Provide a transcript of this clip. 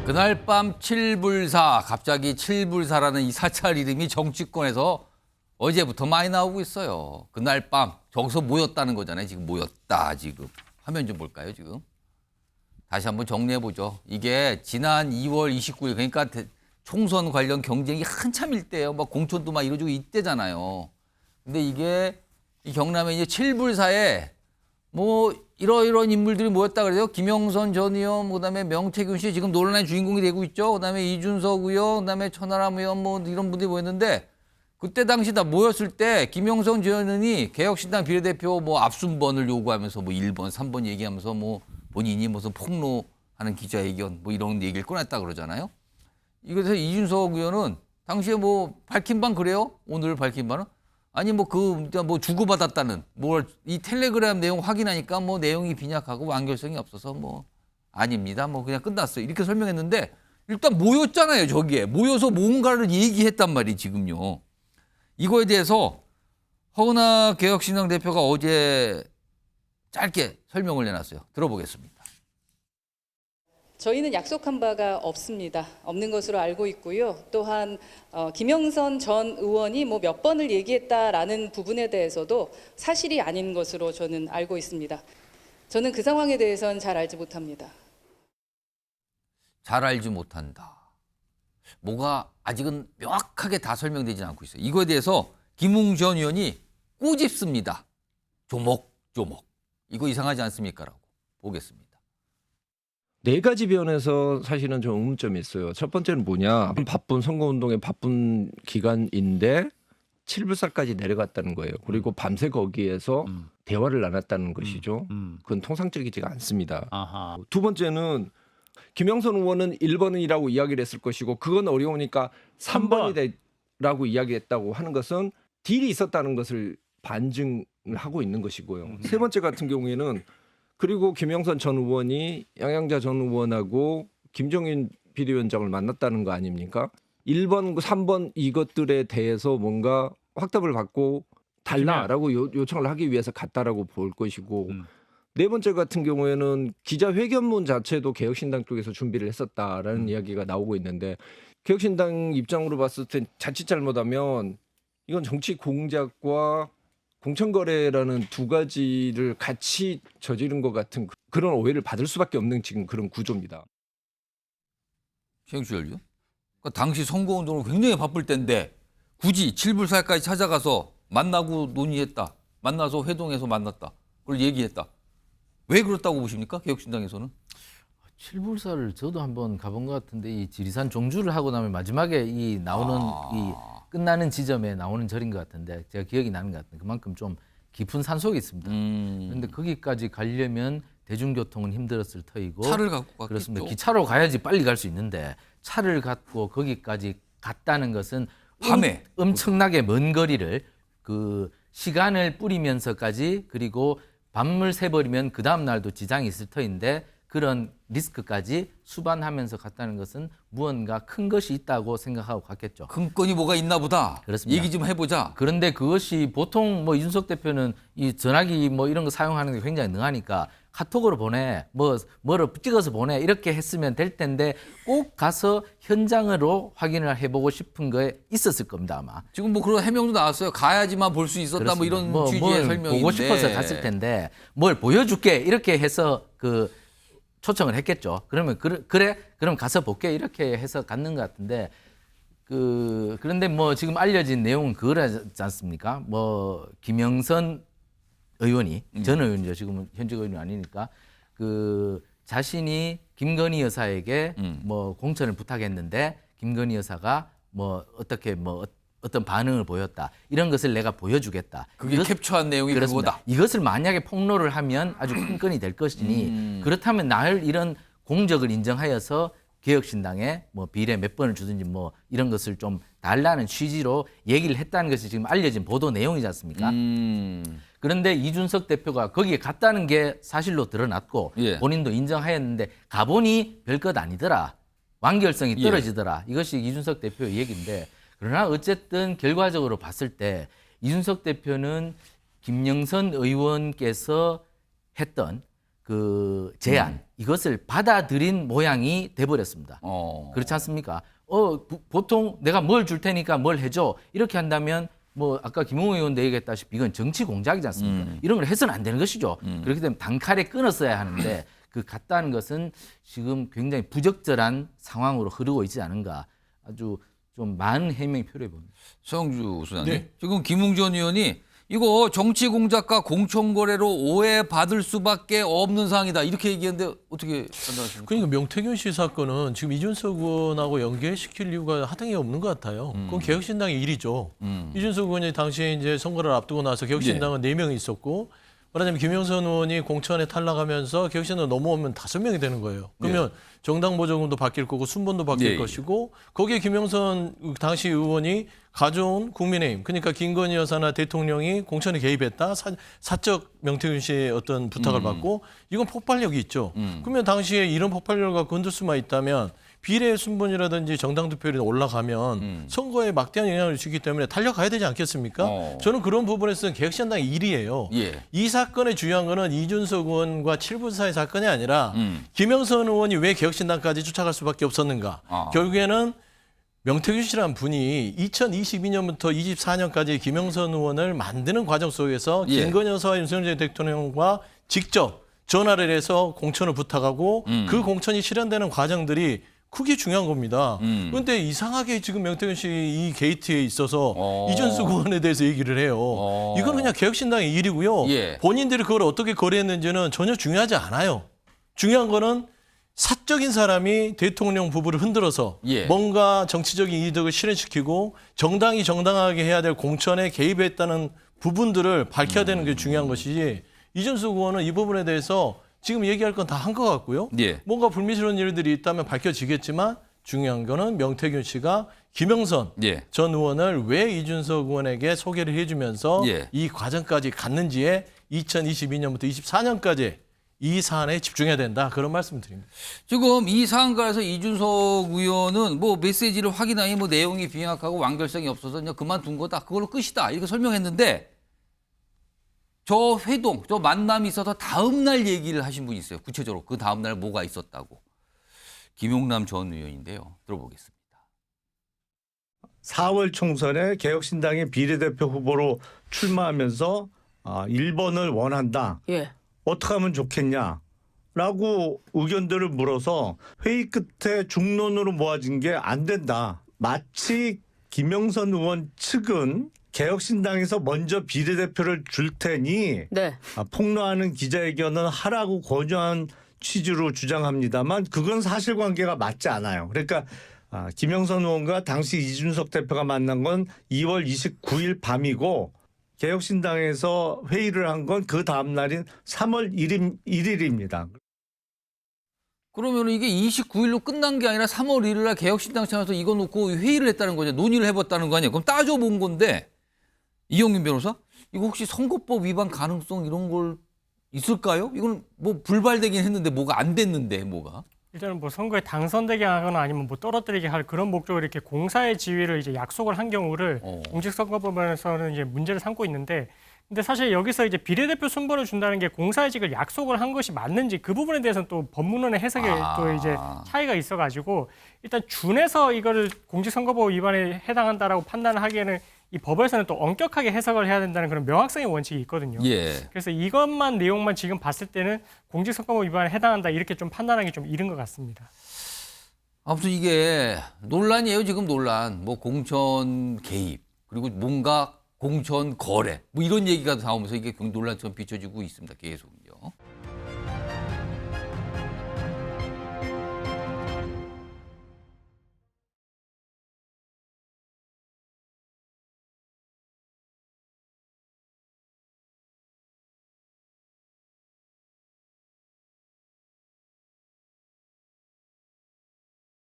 그날 밤 칠불사, 갑자기 칠불사라는 이 사찰 이름이 정치권에서 어제부터 많이 나오고 있어요. 그날 밤 저기서 모였다는 거잖아요. 지금 모였다 지금. 화면 좀 볼까요 지금. 다시 한번 정리해보죠. 이게 지난 2월 29일 그러니까 총선 관련 경쟁이 한참일 때예요. 막 공천도 막 이루어지고 이때잖아요. 근데 이게 이 경남에 이제 칠불사에 뭐 이러이러한 인물들이 모였다 그래요. 김영선 전 의원, 그다음에 명태균 씨 지금 논란의 주인공이 되고 있죠. 그다음에 이준석 의원, 그다음에 천하람 의원 뭐 이런 분들이 모였는데 그때 당시 다 모였을 때 김영선 전 의원이 개혁신당 비례대표 뭐 압순번을 요구하면서 뭐 1번, 3번 얘기하면서 뭐 본인이 무슨 폭로하는 기자회견 뭐 이런 얘기를 꺼냈다 그러잖아요. 이것에서 이준석 의원은 당시에 뭐 밝힌 바는 그래요? 오늘 밝힌 바는? 아니 뭐 뭐 주고받았다는 뭘 이 텔레그램 내용 확인하니까 뭐 내용이 빈약하고 완결성이 없어서 뭐 아닙니다. 뭐 그냥 끝났어요. 이렇게 설명했는데 일단 모였잖아요. 저기에 모여서 뭔가를 얘기했단 말이 지금요. 이거에 대해서 허은하 개혁신당 대표가 어제 짧게 설명을 내놨어요. 들어보겠습니다. 저희는 약속한 바가 없습니다. 없는 것으로 알고 있고요. 또한 김영선 전 의원이 뭐 몇 번을 얘기했다라는 부분에 대해서도 사실이 아닌 것으로 저는 알고 있습니다. 저는 그 상황에 대해서는 잘 알지 못합니다. 잘 알지 못한다. 뭐가 아직은 명확하게 다 설명되지 않고 있어요. 이거에 대해서 김웅 전 의원이 꼬집습니다. 조목조목. 이거 이상하지 않습니까? 라고 보겠습니다. 네 가지 면에서 사실은 좀 의문점이 있어요. 첫 번째는 뭐냐. 바쁜 선거운동에 바쁜 기간인데 칠불사까지 내려갔다는 거예요. 그리고 밤새 거기에서 대화를 나눴다는 것이죠. 그건 통상적이지가 않습니다. 아하. 두 번째는 김영선 의원은 1번이라고 이야기를 했을 것이고 그건 어려우니까 3번이라고 이야기했다고 하는 것은 딜이 있었다는 것을 반증을 하고 있는 것이고요. 세 번째 같은 경우에는 그리고 김영선 전 의원이 양양자 전 의원하고 김종인 비대위원장을 만났다는 거 아닙니까? 1번, 3번 이것들에 대해서 뭔가 확답을 받고 달라라고 요청을 하기 위해서 갔다라고 볼 것이고 네 번째 같은 경우에는 기자회견문 자체도 개혁신당 쪽에서 준비를 했었다라는 이야기가 나오고 있는데 개혁신당 입장으로 봤을 때 자칫 잘못하면 이건 정치 공작과 공천거래라는 두 가지를 같이 저지른 것 같은 그런 오해를 받을 수밖에 없는 지금 그런 구조입니다. 최영수 열요? 그러니까 당시 선거운동을 굉장히 바쁠 때인데 굳이 칠불사까지 찾아가서 만나고 논의했다. 만나서 회동해서 만났다. 그걸 얘기했다. 왜 그렇다고 보십니까? 개혁신당에서는? 칠불사를 저도 한번 가본 것 같은데 이 지리산 종주를 하고 나면 마지막에 이 나오는 이 끝나는 지점에 나오는 절인 것 같은데 제가 기억이 나는 것 같은데 그만큼 좀 깊은 산속에 있습니다. 그런데 거기까지 가려면 대중교통은 힘들었을 터이고 차를 갖고 갔겠죠. 그렇습니다. 기차로 가야지 빨리 갈 수 있는데 차를 갖고 거기까지 갔다는 것은 밤에 엄청나게 먼 거리를 그 시간을 뿌리면서까지 그리고 밤을 새버리면 그 다음 날도 지장이 있을 터인데 그런 리스크까지 수반하면서 갔다는 것은 무언가 큰 것이 있다고 생각하고 갔겠죠. 큰 건이 뭐가 있나 보다. 그렇습니다. 얘기 좀 해보자. 그런데 그것이 보통 뭐 이준석 대표는 이 전화기 뭐 이런 거 사용하는 게 굉장히 능하니까 카톡으로 보내, 뭐를 찍어서 보내 이렇게 했으면 될 텐데 꼭 가서 현장으로 확인을 해보고 싶은 거에 있었을 겁니다 아마. 지금 뭐 그런 해명도 나왔어요. 가야지만 볼 수 있었다. 뭐 이런 취지의 뭘 설명인데. 보고 싶어서 갔을 텐데 뭘 보여줄게 이렇게 해서 그 초청을 했겠죠. 그러면 그래 그럼 가서 볼게 이렇게 해서 갔는 것 같은데 그런데 뭐 지금 알려진 내용은 그거라지 않습니까? 뭐 김영선 의원이 전 의원이죠. 지금은 현직 의원이 아니니까 그 자신이 김건희 여사에게 뭐 공천을 부탁했는데 김건희 여사가 뭐 어떻게 뭐 어떤 반응을 보였다. 이런 것을 내가 보여주겠다. 그게 캡처한 내용이 그렇습니다. 그거다. 이것을 만약에 폭로를 하면 아주 큰 건이 될 것이니 그렇다면 나를 이런 공적을 인정하여서 개혁신당에 뭐 비례 몇 번을 주든지 뭐 이런 것을 좀 달라는 취지로 얘기를 했다는 것이 지금 알려진 보도 내용이지 않습니까? 그런데 이준석 대표가 거기에 갔다는 게 사실로 드러났고 예. 본인도 인정하였는데 가보니 별것 아니더라. 완결성이 떨어지더라. 이것이 이준석 대표의 얘기인데 그러나 어쨌든 결과적으로 봤을 때 이준석 대표는 김영선 의원께서 했던 그 제안 이것을 받아들인 모양이 돼버렸습니다. 그렇지 않습니까? 보통 내가 뭘 줄 테니까 뭘 해줘 이렇게 한다면 뭐 아까 김웅 의원도 얘기했다시피 이건 정치 공작이지 않습니까? 이런 걸 해서는 안 되는 것이죠. 그렇기 때문에 단칼에 끊었어야 하는데 그 같다는 것은 지금 굉장히 부적절한 상황으로 흐르고 있지 않은가 아주 좀 많은 해명이 필요해 보입니다. 서영주 소장님, 네. 지금 김웅전 의원이 이거 정치 공작과 공천 거래로 오해받을 수밖에 없는 상황이다 이렇게 얘기했는데 어떻게 판단하십니까? 그러니까 명태균 씨 사건은 지금 이준석 의원하고 연계시킬 이유가 하등이 없는 것 같아요. 그건 개혁신당의 일이죠. 이준석 의원이 당시에 이제 선거를 앞두고 나서 개혁신당은 4명이 있었고 말하자면 김영선 의원이 공천에 탈락하면서 개혁신당 넘어오면 5명이 되는 거예요. 그러면 정당 보조금도 바뀔 거고 순번도 바뀔 것이고 거기에 김영선 당시 의원이 가져온 국민의힘 그러니까 김건희 여사나 대통령이 공천에 개입했다 사적 명태균 씨의 어떤 부탁을 받고 이건 폭발력이 있죠. 그러면 당시에 이런 폭발력을 갖고 흔들 수만 있다면 비례 순번이라든지 정당 득표율이 올라가면 선거에 막대한 영향을 주기 때문에 달려가야 되지 않겠습니까? 저는 그런 부분에서는 개혁신당의 일이에요. 예. 이 사건의 중요한 거는 이준석 의원과 7불사의 사건이 아니라 김영선 의원이 왜 개혁신당까지 쫓아갈 수밖에 없었는가. 결국에는 명태균 씨라는 분이 2022년부터 24년까지 김영선 의원을 만드는 과정 속에서 예. 김건희 여사와 윤석열 대통령과 직접 전화를 해서 공천을 부탁하고 그 공천이 실현되는 과정들이 크게 중요한 겁니다. 그런데 이상하게 지금 명태균 씨 이 게이트에 있어서 이준석 의원에 대해서 얘기를 해요. 이건 그냥 개혁신당의 일이고요. 예. 본인들이 그걸 어떻게 거래했는지는 전혀 중요하지 않아요. 중요한 거는 사적인 사람이 대통령 부부를 흔들어서 예. 뭔가 정치적인 이득을 실현시키고 정당이 정당하게 해야 될 공천에 개입했다는 부분들을 밝혀야 되는 게 중요한 것이지 이준석 의원은 이 부분에 대해서 지금 얘기할 건 다 한 것 같고요. 예. 뭔가 불미스러운 일들이 있다면 밝혀지겠지만 중요한 거는 명태균 씨가 김영선 예. 전 의원을 왜 이준석 의원에게 소개를 해주면서 예. 이 과정까지 갔는지에 2022년부터 24년까지 이 사안에 집중해야 된다. 그런 말씀을 드립니다. 지금 이 상황가에서 이준석 의원은 뭐 메시지를 확인하니 뭐 내용이 빈약하고 완결성이 없어서 그냥 그만둔 거다. 그걸로 끝이다. 이렇게 설명했는데 저 회동, 저 만남이 있어서 다음 날 얘기를 하신 분이 있어요. 구체적으로 그 다음 날 뭐가 있었다고. 김용남 전 의원인데요. 들어보겠습니다. 4월 총선에 개혁신당의 비례대표 후보로 출마하면서 1번을 원한다. 예. 어떻게 하면 좋겠냐? 라고 의견들을 물어서 회의 끝에 중론으로 모아진 게 안 된다. 마치 김영선 의원 측은 개혁신당에서 먼저 비례대표를 줄 테니 네. 폭로하는 기자회견은 하라고 권유한 취지로 주장합니다만 그건 사실관계가 맞지 않아요. 그러니까 김영선 의원과 당시 이준석 대표가 만난 건 2월 29일 밤이고 개혁신당에서 회의를 한 건 그 다음 날인 3월 1일입니다. 그러면 이게 29일로 끝난 게 아니라 3월 1일 날 개혁신당 차원에서 이거 놓고 회의를 했다는 거죠. 논의를 해봤다는 거 아니에요. 그럼 따져본 건데 이영민 변호사? 이거 혹시 선거법 위반 가능성 이런 걸 있을까요? 이건 뭐 불발되긴 했는데 뭐가 안 됐는데 뭐가? 일단은 뭐 선거에 당선되게 하거나 아니면 뭐 떨어뜨리게 할 그런 목적으로 이렇게 공사의 지위를 이제 약속을 한 경우를 공직선거법에서는 이제 문제를 삼고 있는데, 근데 사실 여기서 이제 비례대표 순번을 준다는 게 공사의직을 약속을 한 것이 맞는지 그 부분에 대해서는 또 법문론의 해석에 또 이제 차이가 있어가지고 일단 준해서 이거를 공직선거법 위반에 해당한다라고 판단을 하기에는 이 법에서는 또 엄격하게 해석을 해야 된다는 그런 명확성의 원칙이 있거든요. 예. 그래서 이것만 내용만 지금 봤을 때는 공직선거법 위반에 해당한다 이렇게 좀 판단하기 좀 이른 것 같습니다. 아무튼 이게 논란이에요. 지금 논란. 뭐 공천 개입 그리고 뭔가 공천 거래 뭐 이런 얘기가 나오면서 이게 논란처럼 비춰지고 있습니다. 계속.